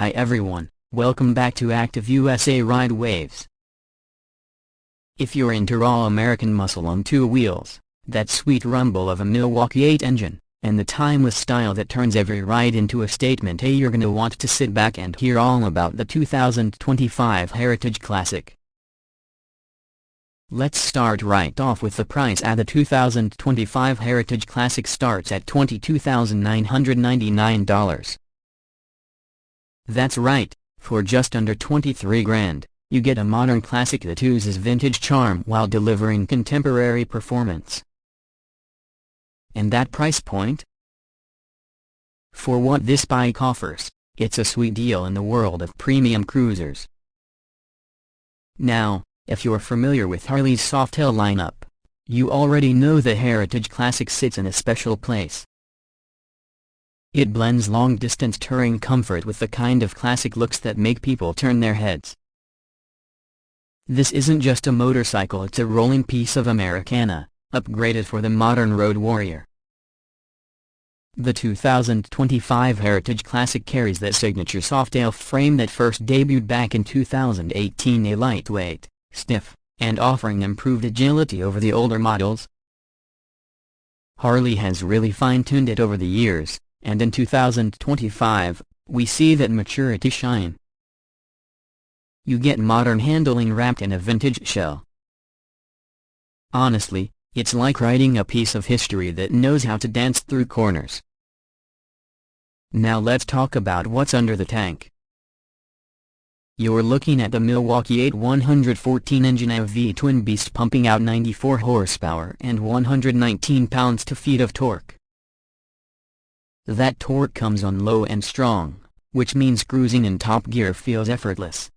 Hi everyone, welcome back to Active USA Ride Waves. If you're into raw American muscle on two wheels, that sweet rumble of a Milwaukee-Eight engine, and the timeless style that turns every ride into a statement, hey, you're gonna want to sit back and hear all about the 2025 Heritage Classic. Let's start right off with the price. The 2025 Heritage Classic starts at $22,999. That's right, for just under 23 grand, you get a modern classic that oozes vintage charm while delivering contemporary performance. And that price point? For what this bike offers, it's a sweet deal in the world of premium cruisers. Now, if you're familiar with Harley's Softail lineup, you already know the Heritage Classic sits in a special place. It blends long-distance touring comfort with the kind of classic looks that make people turn their heads. This isn't just a motorcycle, it's a rolling piece of Americana, upgraded for the modern road warrior. The 2025 Heritage Classic carries that signature Softail frame that first debuted back in 2018, a lightweight, stiff, and offering improved agility over the older models. Harley has really fine-tuned it over the years, and in 2025, we see that maturity shine. You get modern handling wrapped in a vintage shell. Honestly, it's like riding a piece of history that knows how to dance through corners. Now let's talk about what's under the tank. You're looking at the Milwaukee-Eight 114 engine, a V-twin beast pumping out 94 horsepower and 119 pounds-feet of torque. That torque comes on low and strong, which means cruising in top gear feels effortless.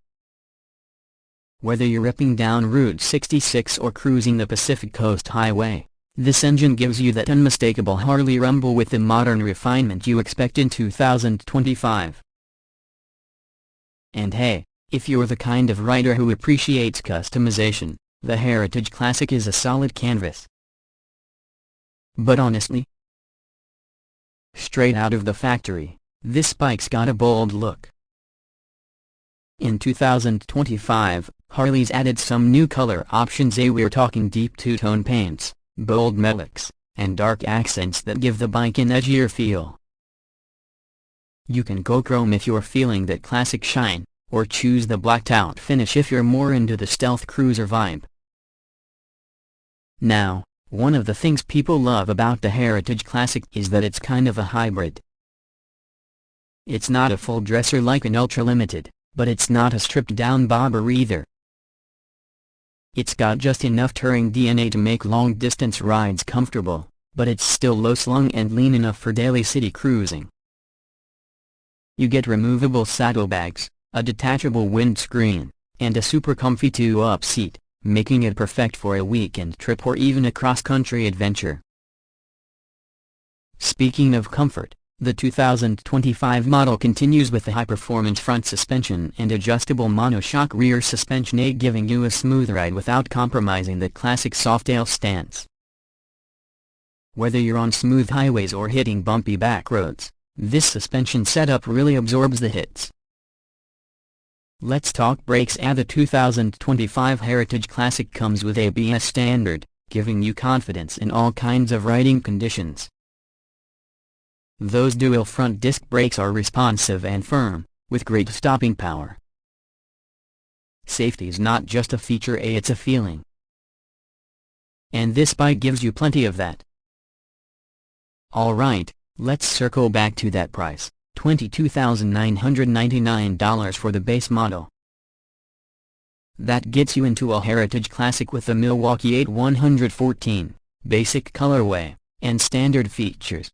Whether you're ripping down Route 66 or cruising the Pacific Coast Highway, this engine gives you that unmistakable Harley rumble with the modern refinement you expect in 2025. And hey, if you're the kind of rider who appreciates customization, the Heritage Classic is a solid canvas. But honestly, straight out of the factory, this bike's got a bold look. In 2025, Harley's added some new color options. We're talking deep two-tone paints, bold metallics, and dark accents that give the bike an edgier feel. You can go chrome if you're feeling that classic shine, or choose the blacked-out finish if you're more into the stealth cruiser vibe. Now, one of the things people love about the Heritage Classic is that it's kind of a hybrid. It's not a full dresser like an Ultra Limited, but it's not a stripped-down bobber either. It's got just enough touring DNA to make long-distance rides comfortable, but it's still low-slung and lean enough for daily city cruising. You get removable saddlebags, a detachable windscreen, and a super comfy two-up seat, making it perfect for a weekend trip or even a cross-country adventure. Speaking of comfort, the 2025 model continues with the high-performance front suspension and adjustable monoshock rear suspension, giving you a smooth ride without compromising the classic Softail stance. Whether you're on smooth highways or hitting bumpy back roads, this suspension setup really absorbs the hits. Let's talk brakes. The 2025 Heritage Classic comes with ABS standard, giving you confidence in all kinds of riding conditions. Those dual front disc brakes are responsive and firm, with great stopping power. Safety's not just a feature, it's a feeling. And this bike gives you plenty of that. Alright, let's circle back to that price. $22,999 for the base model. That gets you into a Heritage Classic with the Milwaukee-Eight 114, basic colorway, and standard features.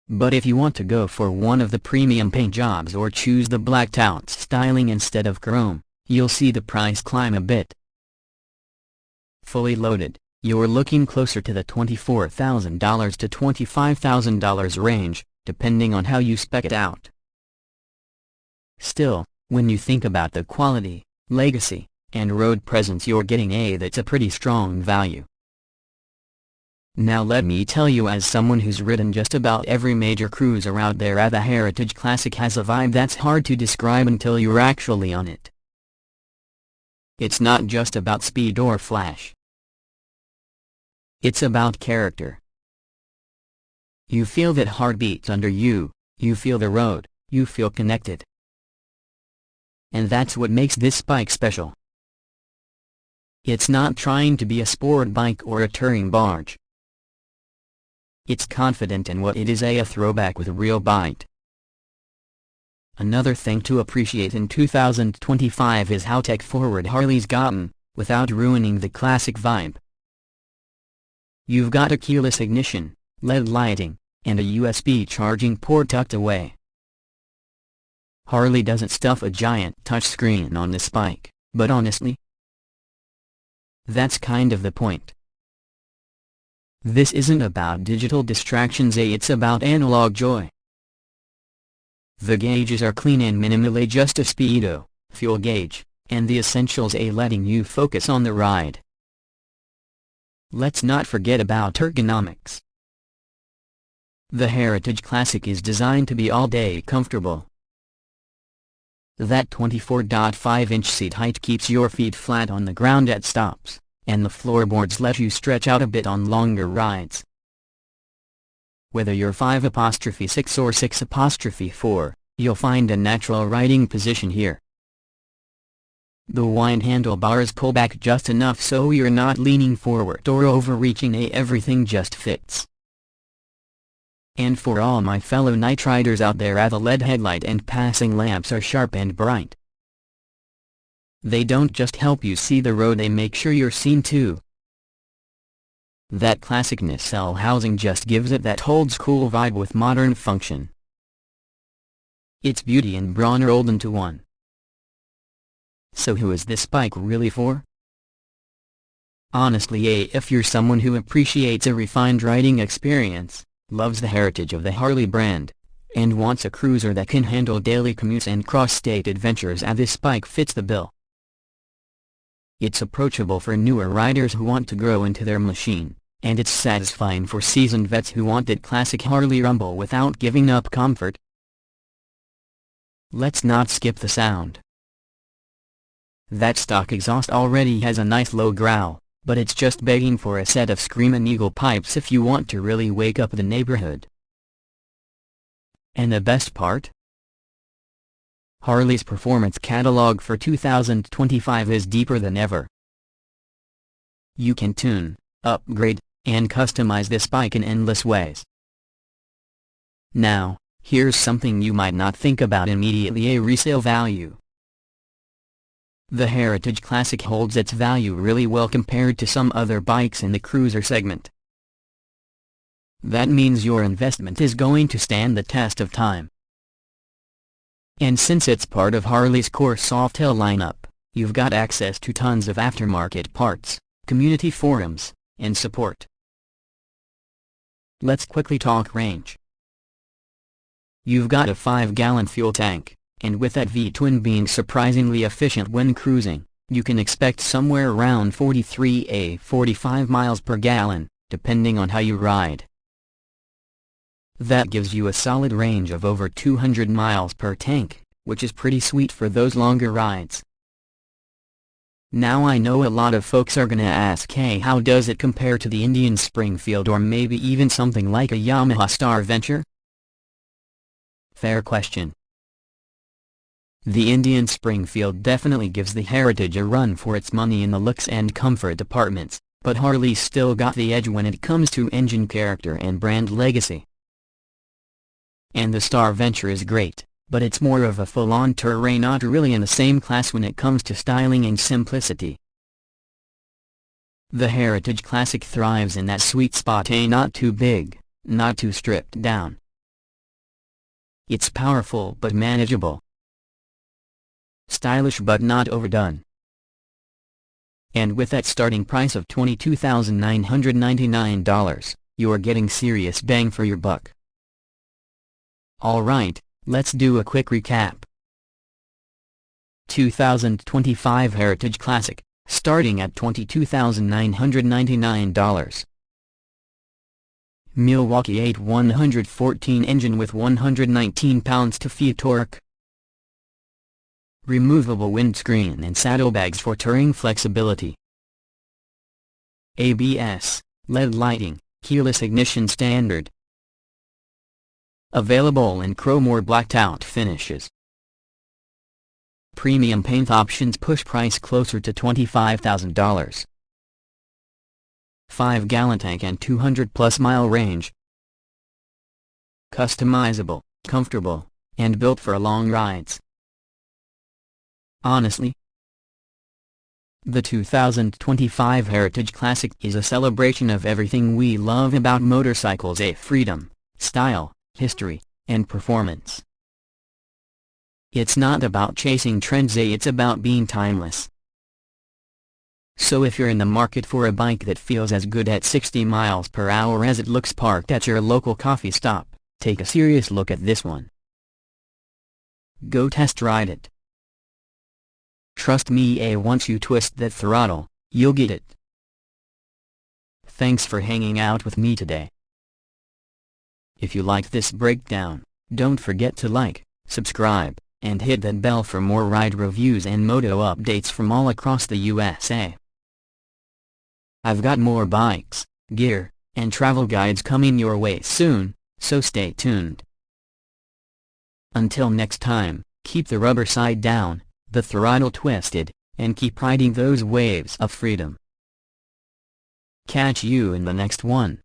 But if you want to go for one of the premium paint jobs or choose the blacked-out styling instead of chrome, you'll see the price climb a bit. Fully loaded, you're looking closer to the $24,000 to $25,000 range, depending on how you spec it out. Still, when you think about the quality, legacy, and road presence you're getting, that's a pretty strong value. Now let me tell you, as someone who's ridden just about every major cruiser out there, the Heritage Classic has a vibe that's hard to describe until you're actually on it. It's not just about speed or flash. It's about character. You feel that heartbeat under you, you feel the road, you feel connected. And that's what makes this bike special. It's not trying to be a sport bike or a touring barge. It's confident in what it is, a throwback with a real bite. Another thing to appreciate in 2025 is how tech-forward Harley's gotten, without ruining the classic vibe. You've got a keyless ignition, LED lighting, and a USB charging port tucked away. Harley doesn't stuff a giant touchscreen on this bike, but honestly, that's kind of the point. This isn't about digital distractions, it's about analog joy. The gauges are clean and minimal, just a speedo, fuel gauge, and the essentials, letting you focus on the ride. Let's not forget about ergonomics. The Heritage Classic is designed to be all-day comfortable. That 24.5-inch seat height keeps your feet flat on the ground at stops, and the floorboards let you stretch out a bit on longer rides. Whether you're 5'6" or 6'4", you'll find a natural riding position here. The wide handlebars pull back just enough so you're not leaning forward or overreaching, everything just fits. And for all my fellow night riders out there, the LED headlight and passing lamps are sharp and bright. They don't just help you see the road, they make sure you're seen too. That classic nacelle housing just gives it that old school vibe with modern function. It's beauty and brawn rolled into one. So who is this bike really for? Honestly, if you're someone who appreciates a refined riding experience, loves the heritage of the Harley brand, and wants a cruiser that can handle daily commutes and cross-state adventures, this bike fits the bill. It's approachable for newer riders who want to grow into their machine, and it's satisfying for seasoned vets who want that classic Harley rumble without giving up comfort. Let's not skip the sound. That stock exhaust already has a nice low growl, but it's just begging for a set of Screamin' Eagle pipes if you want to really wake up the neighborhood. And the best part? Harley's performance catalog for 2025 is deeper than ever. You can tune, upgrade, and customize this bike in endless ways. Now, here's something you might not think about immediately: a resale value. The Heritage Classic holds its value really well compared to some other bikes in the cruiser segment. That means your investment is going to stand the test of time. And since it's part of Harley's core Softail lineup, you've got access to tons of aftermarket parts, community forums, and support. Let's quickly talk range. You've got a 5-gallon fuel tank, and with that V-twin being surprisingly efficient when cruising, you can expect somewhere around 43–45 miles per gallon, depending on how you ride. That gives you a solid range of over 200 miles per tank, which is pretty sweet for those longer rides. Now I know a lot of folks are gonna ask, hey, how does it compare to the Indian Springfield or maybe even something like a Yamaha Star Venture? Fair question. The Indian Springfield definitely gives the Heritage a run for its money in the looks and comfort departments, but Harley's still got the edge when it comes to engine character and brand legacy. And the Star Venture is great, but it's more of a full-on tourer, not really in the same class when it comes to styling and simplicity. The Heritage Classic thrives in that sweet spot, not too big, not too stripped down. It's powerful but manageable. Stylish but not overdone. And with that starting price of $22,999, you're getting serious bang for your buck. Alright, let's do a quick recap. 2025 Heritage Classic, starting at $22,999. Milwaukee-Eight 114 engine with 119 pounds-feet torque. Removable windscreen and saddlebags for touring flexibility. ABS, LED lighting, keyless ignition standard. Available in chrome or blacked out finishes. Premium paint options push price closer to $25,000. 5-gallon tank and 200+ mile range. Customizable, comfortable, and built for long rides. Honestly, the 2025 Heritage Classic is a celebration of everything we love about motorcycles: freedom, style, history, and performance. It's not about chasing trends, it's about being timeless. So if you're in the market for a bike that feels as good at 60 miles per hour as it looks parked at your local coffee stop, take a serious look at this one. Go test ride it. Trust me, once you twist that throttle, you'll get it. Thanks for hanging out with me today. If you liked this breakdown, don't forget to like, subscribe, and hit that bell for more ride reviews and moto updates from all across the USA. I've got more bikes, gear, and travel guides coming your way soon, so stay tuned. Until next time, keep the rubber side down, the throttle twisted, and keep riding those waves of freedom. Catch you in the next one.